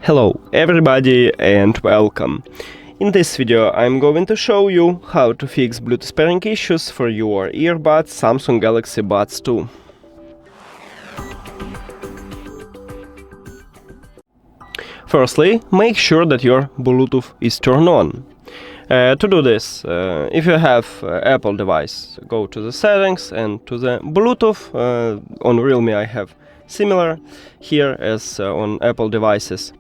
Hello everybody and welcome. In this video I'm going to show you how to fix Bluetooth pairing issues for your earbuds Samsung Galaxy Buds 2. Firstly, make sure that your Bluetooth is turned on. To do this, if you have Apple device, go to the settings and to the Bluetooth. On Realme I have similar here as on Apple devices,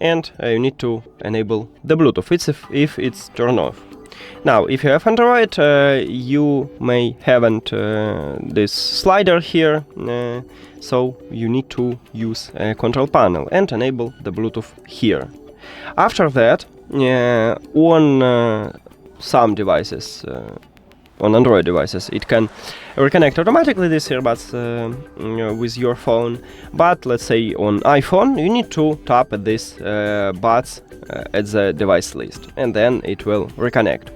and you need to enable the Bluetooth if it's turned off. Now, if you have Android, you may haven't this slider here, so you need to use a control panel and enable the Bluetooth here. After that, on some devices, on Android devices, it can reconnect automatically these earbuds with your phone, but let's say on iPhone you need to tap at this buds at the device list, and then it will reconnect.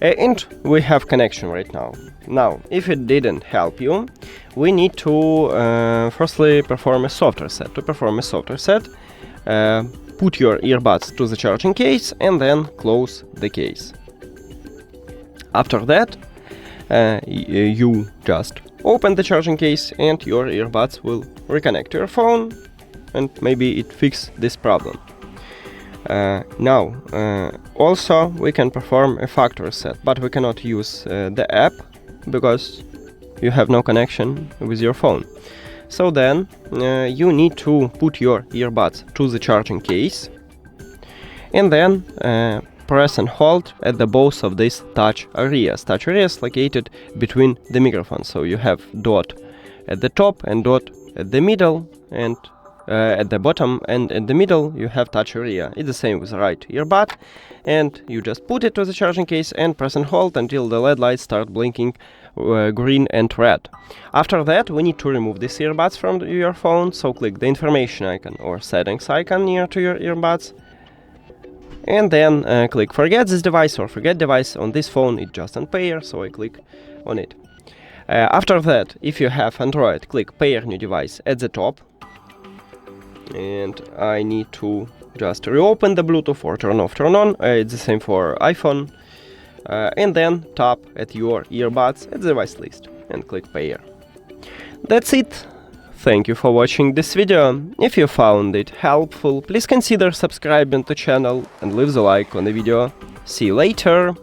And we have connection right now. Now, if it didn't help you, we need to firstly perform a soft reset. To perform a soft reset, put your earbuds to the charging case and then close the case. After that, you just open the charging case and your earbuds will reconnect to your phone, and maybe it fixes this problem. Now, also we can perform a factory reset, but we cannot use the app because you have no connection with your phone. So then you need to put your earbuds to the charging case and then press and hold at the both of these touch areas. Touch areas located between the microphones. So you have dot at the top and dot at the middle, and at the bottom and in the middle you have touch area. It's the same with the right earbud, and you just put it to the charging case and press and hold until the LED lights start blinking green and red. After that, we need to remove these earbuds from your phone, so click the information icon or settings icon near to your earbuds, and then click forget this device or forget device. On this phone it's just on pair, so I click on it. After that, if you have Android, click pair new device at the top, and I need to just reopen the Bluetooth or turn off, turn on. It's the same for iPhone. And then tap at your earbuds at the device list and click pair. That's it. Thank you for watching this video. If you found it helpful, please consider subscribing to the channel and leave the like on the video. See you later.